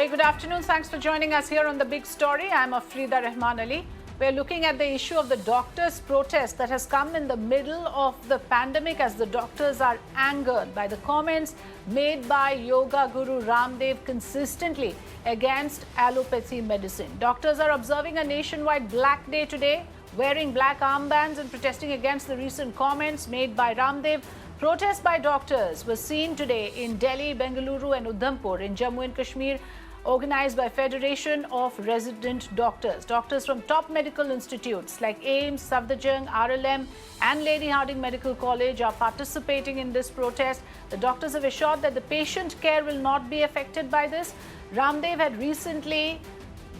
Very good afternoon. Thanks for joining us here on The Big Story. I'm Afrida Rahman Ali. We're looking at the issue of the doctors' protest that has come in the middle of the pandemic as the doctors are angered by the comments made by Yoga Guru Ramdev consistently against allopathy medicine. Doctors are observing a nationwide Black Day today, wearing black armbands and protesting against the recent comments made by Ramdev. Protests by doctors were seen today in Delhi, Bengaluru and Udhampur in Jammu and Kashmir, organized by Federation of Resident Doctors. Doctors from top medical institutes like AIIMS, Safdarjung, RLM and Lady Hardinge Medical College are participating in this protest. The doctors have assured that the patient care will not be affected by this. Ramdev had recently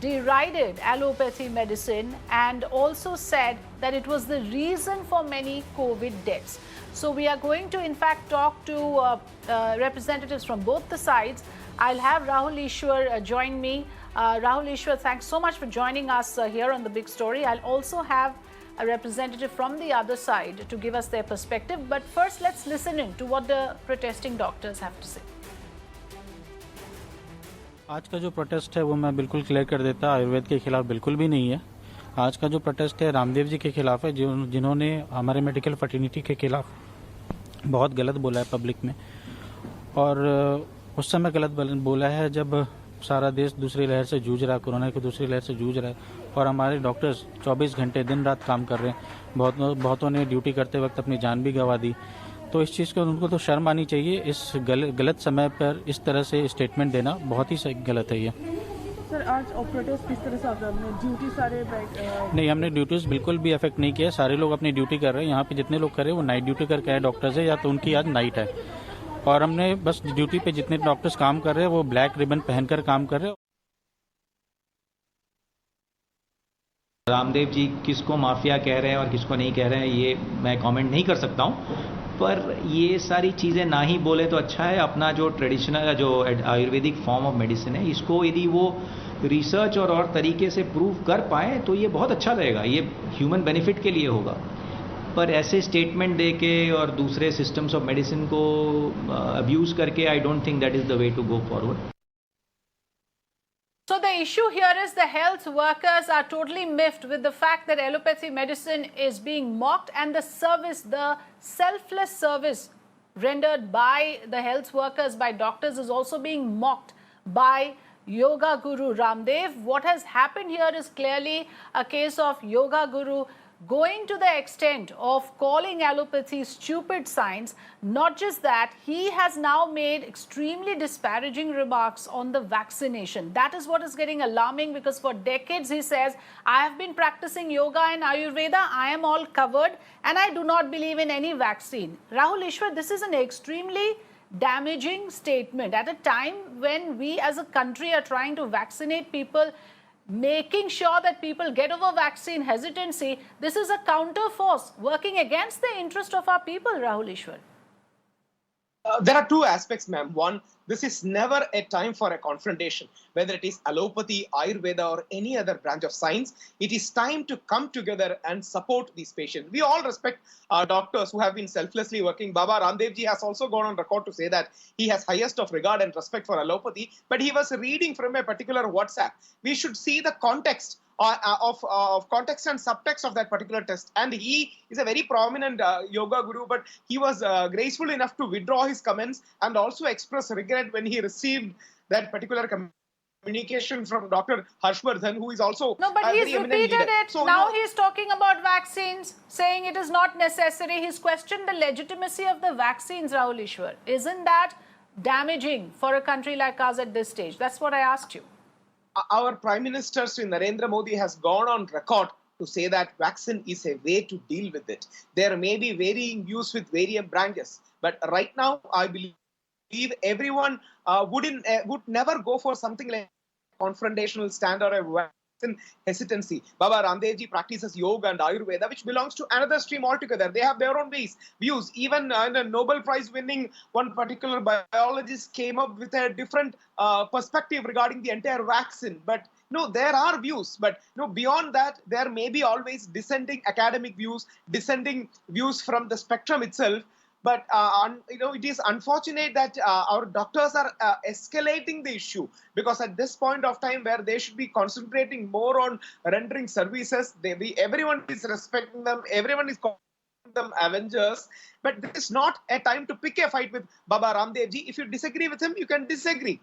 derided allopathy medicine and also said that it was the reason for many COVID deaths. So we are going to in fact talk to representatives from both the sides. I'll have Rahul Ishwar join me. Rahul Ishwar, thanks so much for joining us here on The Big Story. I'll also have a representative from the other side to give us their perspective. But first, let's listen in to what the protesting doctors have to say. आज का जो protest है वो मैं बिल्कुल clear कर देता, आयुर्वेद के खिलाफ बिल्कुल भी नहीं है। आज का जो प्रोटेस्ट है रामदेव जी के खिलाफ है, जिन्होंने हमारे मेडिकल फर्टिलिटी के खिलाफ बहुत गलत बोला है पब्लिक में, और उस समय गलत बोला है जब सारा देश दूसरी लहर से जूझ रहा है, कोरोना की दूसरी लहर से जूझ रहा है, और हमारे डॉक्टर्स 24 घंटे दिन रात काम कर रहे हैं। बहुतों ने ड्यूटी करते वक्त अपनी जान भी गंवा दी। तो इस चीज़ को उनको तो शर्म आनी चाहिए। इस गलत समय पर इस तरह से स्टेटमेंट देना बहुत ही गलत है ये। सर, आज प्रोटेस्ट किस तरह से आपने ड्यूटी सारे नहीं, हमने ड्यूटीज बिल्कुल भी अफेक्ट नहीं किया। सारे लोग अपनी ड्यूटी कर रहे हैं। यहाँ पे जितने लोग कर रहे हैं वो नाइट ड्यूटी करके आए डॉक्टर्स है, या तो उनकी आज नाइट है, और हमने बस ड्यूटी पे जितने डॉक्टर्स काम कर रहे हैं वो ब्लैक रिबन पहनकर काम कर रहे हैं। रामदेव जी किसको माफिया कह रहे हैं और किसको नहीं कह रहे हैं ये मैं कमेंट नहीं कर सकता हूं, पर ये सारी चीज़ें ना ही बोले तो अच्छा है। अपना जो ट्रेडिशनल जो आयुर्वेदिक फॉर्म ऑफ मेडिसिन है, इसको यदि वो रिसर्च और तरीके से प्रूव कर पाए तो ये बहुत अच्छा रहेगा, ये ह्यूमन बेनिफिट के लिए होगा। पर ऐसे स्टेटमेंट दे के और दूसरे सिस्टम्स ऑफ मेडिसिन को अब्यूज करके I don't think that is the way to go forward. So the issue here is the health workers are totally miffed with the fact that allopathy medicine is being mocked, and the service, the selfless service rendered by the health workers, by doctors, is also being mocked by Yoga Guru Ramdev. What has happened here is clearly a case of Yoga Guru going to the extent of calling allopathy stupid science. Not just that, he has now made extremely disparaging remarks on the vaccination. That is what is getting alarming, because for decades he says, I have been practicing yoga and Ayurveda, I am all covered and I do not believe in any vaccine. Rahul Ishwar, this is an extremely damaging statement at a time when we as a country are trying to vaccinate people, making sure that people get over vaccine hesitancy. This is a counter force working against the interest of our people, Rahul Ishwar. There are two aspects, ma'am. One, this is never a time for a confrontation, whether it is allopathy, Ayurveda or any other branch of science. It is time to come together and support these patients. We all respect our doctors who have been selflessly working. Baba Ramdev ji has also gone on record to say that he has highest of regard and respect for allopathy, but he was reading from a particular WhatsApp. We should see the context of context and subtext of that particular text. And he is a very prominent yoga guru, but he was graceful enough to withdraw his comments and also express regret when he received that particular communication from Dr. Harshvardhan, who is also no, but he's repeated it. So now he's talking about vaccines, saying it is not necessary. He's questioned the legitimacy of the vaccines, Rahul Ishwar. Isn't that damaging for a country like us at this stage? That's what I asked you. Our Prime Minister, Sri Narendra Modi, has gone on record to say that vaccine is a way to deal with it. There may be varying views with various branches, but right now I believe everyone would never go for something like a confrontational stand or a vaccine hesitancy. Baba Ramdev ji practices yoga and Ayurveda, which belongs to another stream altogether. They have their own views. Even a Nobel Prize winning one particular biologist came up with a different perspective regarding the entire vaccine. But no, there are views, but beyond that, there may be always dissenting academic views, dissenting views from the spectrum itself. But it is unfortunate that our doctors are escalating the issue, because at this point of time where they should be concentrating more on rendering services, everyone is respecting them, everyone is calling them avengers. But this is not a time to pick a fight with Baba Ramdev ji. If you disagree with him, you can disagree.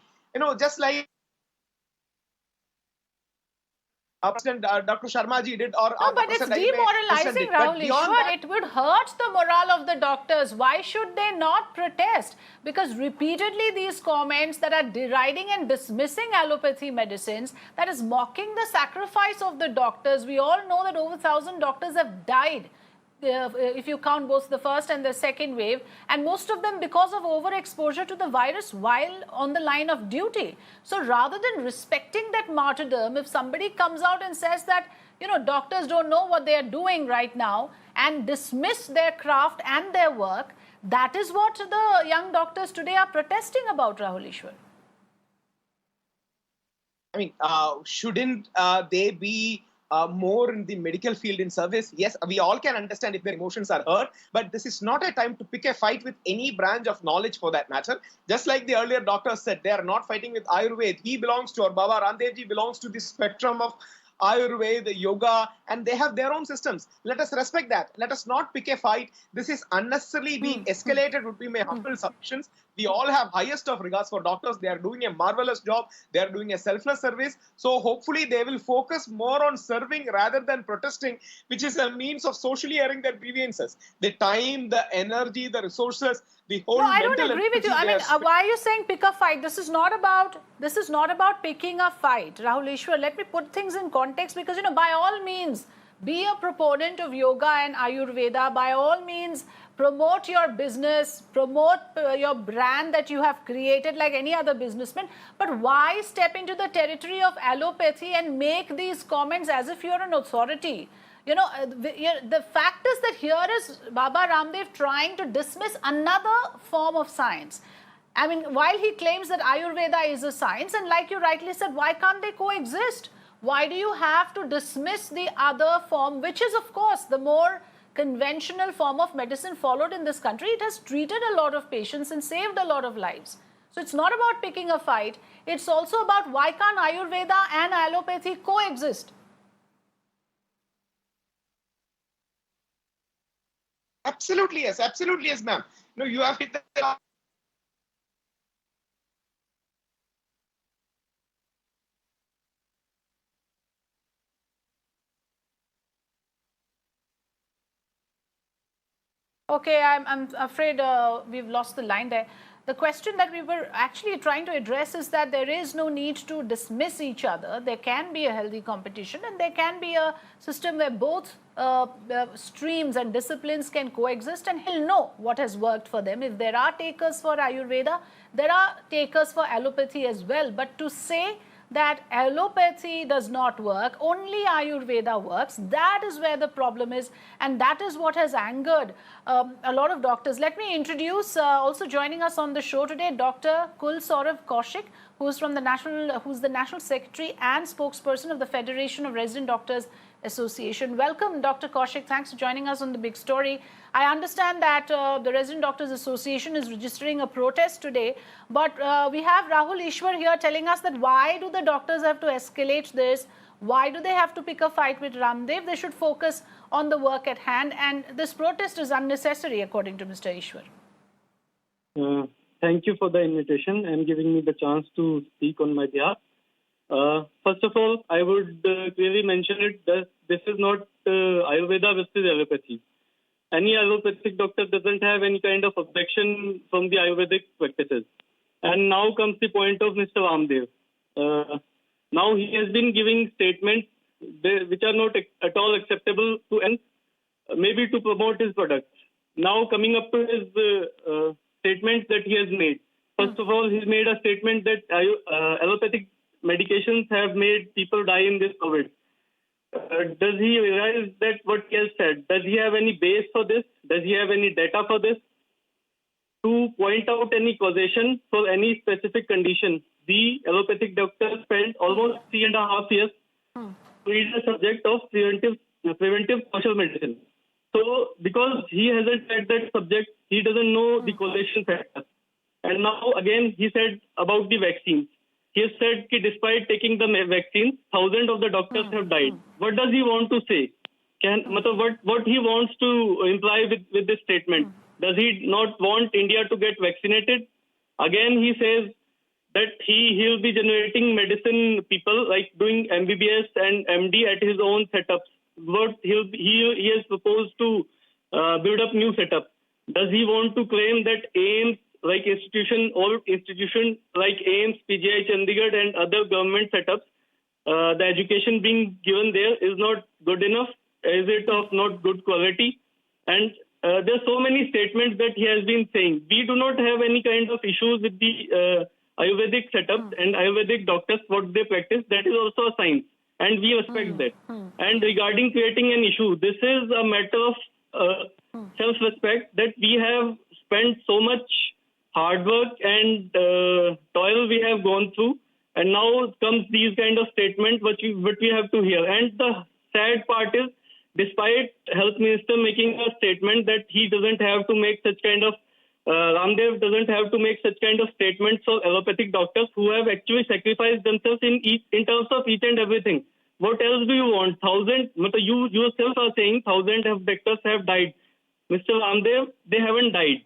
Just like President Dr. Sharma ji did, or No, but it's President AIIMS demoralizing, did. But Rahul beyond Ishwar. that, It would hurt the morale of the doctors. Why should they not protest? Because repeatedly these comments that are deriding and dismissing allopathy medicines, that is mocking the sacrifice of the doctors. We all know that over 1,000 doctors have died, if you count both the first and the second wave, and most of them because of overexposure to the virus while on the line of duty. So rather than respecting that martyrdom, if somebody comes out and says that, doctors don't know what they are doing right now and dismiss their craft and their work, that is what the young doctors today are protesting about, Rahul Ishwar. I mean, shouldn't they be more in the medical field in service? Yes, we all can understand if their emotions are hurt, but this is not a time to pick a fight with any branch of knowledge for that matter. Just like the earlier doctors said, they are not fighting with Ayurveda. He belongs to, or Baba Ramdev ji belongs to the spectrum of Ayurveda, yoga, and they have their own systems. Let us respect that. Let us not pick a fight. This is unnecessarily being escalated, would be my humble submissions. We all have highest of regards for doctors. They are doing a marvelous job. They are doing a selfless service. So hopefully they will focus more on serving rather than protesting, which is a means of socially airing their grievances. The time, the energy, the resources, the whole. No, I don't agree with you. I mean, why are you saying pick a fight? This is not about picking a fight, Rahul Ishwar. Let me put things in context, because by all means, be a proponent of yoga and Ayurveda. By all means, promote your business, promote your brand that you have created like any other businessman. But why step into the territory of allopathy and make these comments as if you're an authority? The fact is that here is Baba Ramdev trying to dismiss another form of science. I mean, while he claims that Ayurveda is a science, and like you rightly said, why can't they coexist? Why do you have to dismiss the other form, which is, of course, the more conventional form of medicine followed in this country? It has treated a lot of patients and saved a lot of lives. So it's not about picking a fight. It's also about why can't Ayurveda and allopathy coexist? Absolutely yes, ma'am. No, you have hit the. Okay, I'm afraid we've lost the line there. The question that we were actually trying to address is that there is no need to dismiss each other. There can be a healthy competition, and there can be a system where both streams and disciplines can coexist, and he'll know what has worked for them. If there are takers for Ayurveda, there are takers for allopathy as well. But to say that allopathy does not work, only Ayurveda works, that is where the problem is, and that is what has angered a lot of doctors. Let me introduce, also joining us on the show today, Dr. Kul Saurav Kaushik, who's the National Secretary and spokesperson of the Federation of Resident Doctors Association. Welcome, Dr. Kaushik. Thanks for joining us on The Big Story. I understand that the Resident Doctors Association is registering a protest today, but we have Rahul Ishwar here telling us that why do the doctors have to escalate this? Why do they have to pick a fight with Ramdev? They should focus on the work at hand, and this protest is unnecessary, according to Mr. Ishwar. Thank you for the invitation and giving me the chance to speak on my behalf. First of all, I would clearly mention it that this is not Ayurveda versus allopathy. Any allopathic doctor doesn't have any kind of objection from the Ayurvedic practices. And now comes the point of Mr. Ramdev. Now he has been giving statements which are not at all acceptable to ends, maybe to promote his products. Now coming up to his statements that he has made. First of all, he made a statement that allopathic medications have made people die in this COVID. Does he realize that what he has said? Does he have any base for this? Does he have any data for this? To point out any causation for any specific condition, the allopathic doctors spent almost 3.5 years to read the subject of preventive social medicine. So because he hasn't read that subject, he doesn't know the correlation factor. And now again, he said about the vaccines. He has said that despite taking the vaccines, thousands of the doctors have died. What does he want to say? What he wants to imply with this statement? Does he not want India to get vaccinated? Again, he says that he'll be generating medicine people, like doing MBBS and MD at his own setups. What he has proposed to build up new setups. Does he want to claim that AIIMS, like all institutions like AIIMS, PGI Chandigarh and other government setups, the education being given there is not good enough? Is it of not good quality? And there's so many statements that he has been saying. We do not have any kind of issues with the Ayurvedic setups and Ayurvedic doctors, what they practice. That is also a science, and we respect that. And regarding creating an issue, this is a matter of self-respect, that we have spent so much hard work and toil we have gone through, and now comes these kind of statements which we have to hear. And the sad part is, despite Health Minister making a statement that he doesn't have to make such kind of Ramdev doesn't have to make such kind of statements for allopathic doctors who have actually sacrificed themselves in terms of each and everything. What else do you want? You yourself are saying thousands of doctors have died. Mr. Ramdev, they haven't died.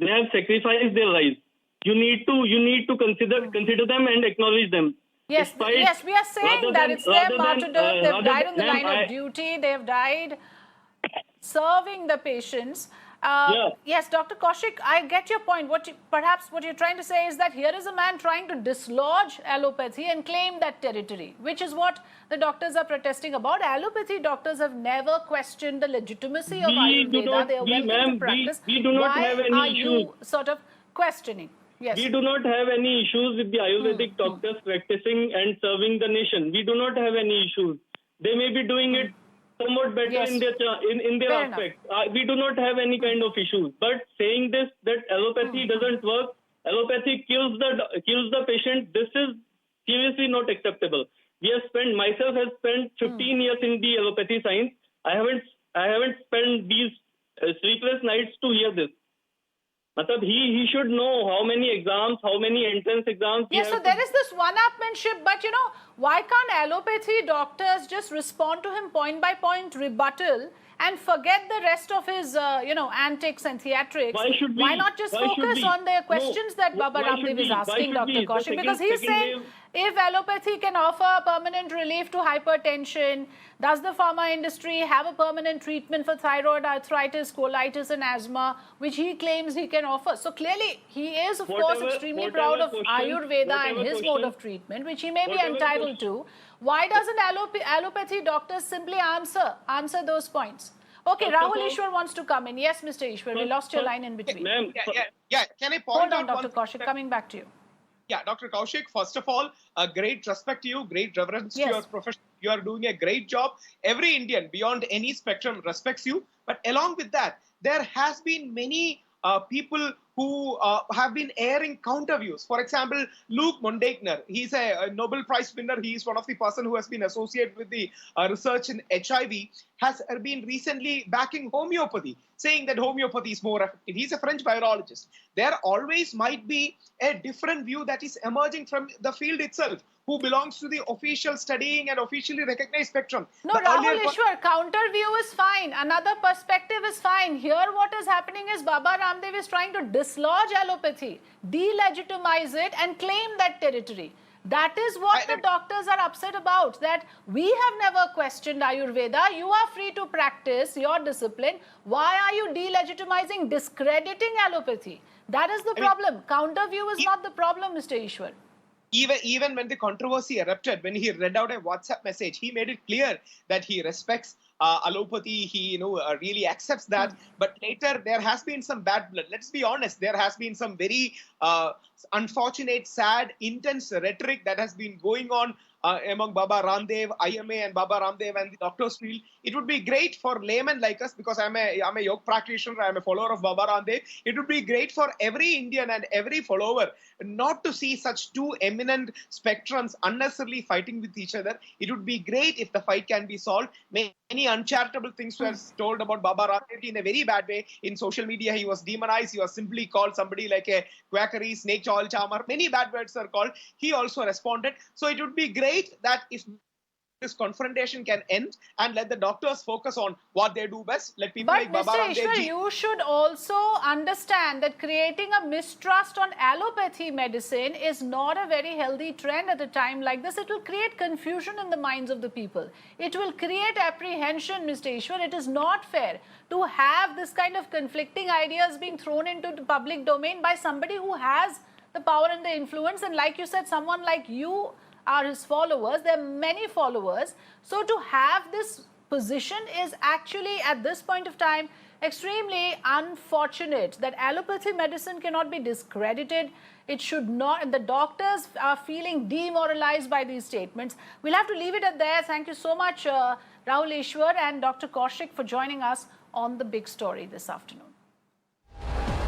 They have sacrificed their lives. You need to consider them and acknowledge them. Yes, yes, we are saying that it's their martyrdom. They've died on the line of duty. They've died serving the patients. Yes, Dr. Kaushik, I get your point. Perhaps what you're trying to say is that here is a man trying to dislodge allopathy and claim that territory, which is what the doctors are protesting about. Allopathy doctors have never questioned the legitimacy of Ayurveda. They are welcome to practice. We do not have any Why are issues. you sort of questioning? Yes. We do not have any issues with the Ayurvedic doctors practicing and serving the nation. We do not have any issues. They may be doing it somewhat better in their aspect. We do not have any kind of issues. But saying this, that allopathy doesn't work, allopathy kills the patient, this is seriously not acceptable. Myself has spent 15 years in the allopathy science. I haven't spent these sleepless nights to hear this. He should know how many exams, how many entrance exams. Yes, so there is this one-upmanship, but why can't allopathy doctors just respond to him point by point rebuttal and forget the rest of his, antics and theatrics? Why not just focus on the questions that Baba Ramdev is asking, Dr. Kaushik? Because he's saying, if allopathy can offer permanent relief to hypertension, does the pharma industry have a permanent treatment for thyroid arthritis, colitis and asthma, which he claims he can offer? So clearly, he is, of course, extremely proud of Ayurveda and his mode of treatment, which he may be entitled to. Why doesn't allopathy doctors simply answer those points? Okay, Rahul Ishwar wants to come in. Yes, Mr. Ishwar, we lost your line in between. Yeah. Can I point out? Hold on, Dr. Kaushik, coming back to you. Yeah, Dr. Kaushik, first of all, a great respect to you, great reverence to your profession. You are doing a great job. Every Indian, beyond any spectrum, respects you. But along with that, there has been many people who have been airing counter views. For example, Luke Mondegner, he's a Nobel Prize winner. He is one of the person who has been associated with the research in HIV, has been recently backing homeopathy, saying that homeopathy is more effective. He's a French virologist. There always might be a different view that is emerging from the field itself, who belongs to the official studying and officially recognized spectrum. No, Rahul Ishwar, counter view is fine. Another perspective is fine. Here what is happening is Baba Ramdev is trying to dislodge allopathy, delegitimize it and claim that territory. That is what the doctors are upset about, that we have never questioned Ayurveda. You are free to practice your discipline. Why are you delegitimizing, discrediting allopathy? That is the problem. Counter view is not the problem, Mr. Ishwar. Even when the controversy erupted, when he read out a WhatsApp message, he made it clear that he respects allopathy. He really accepts that. But later there has been some bad blood. Let's be honest. There has been some very unfortunate, sad, intense rhetoric that has been going on among Baba Ramdev, IMA and Baba Ramdev and the doctors field. It would be great for laymen like us, because I'm a yoga practitioner, I'm a follower of Baba Ramdev. It would be great for every Indian and every follower not to see such two eminent spectrums unnecessarily fighting with each other. It would be great if the fight can be solved. Many uncharitable things were told about Baba Ramdev in a very bad way. In social media, he was demonized. He was simply called somebody like a quackery, snake oil charmer. Many bad words are called. He also responded. So it would be great that if this confrontation can end and let the doctors focus on what they do best. Let people But like Baba Mr. Ramdev Ishwar, ji. you should also understand that creating a mistrust on allopathy medicine is not a very healthy trend at a time like this. It will create confusion in the minds of the people. It will create apprehension, Mr. Ishwar. It is not fair to have this kind of conflicting ideas being thrown into the public domain by somebody who has the power and the influence. And like you said, someone like you are his followers. There are many followers. So to have this position is actually, at this point of time, extremely unfortunate. That allopathy medicine cannot be discredited. It should not, and the doctors are feeling demoralized by these statements. We'll have to leave it at there. Thank you so much, Rahul Ishwar and Dr. Kaushik, for joining us on The Big Story this afternoon.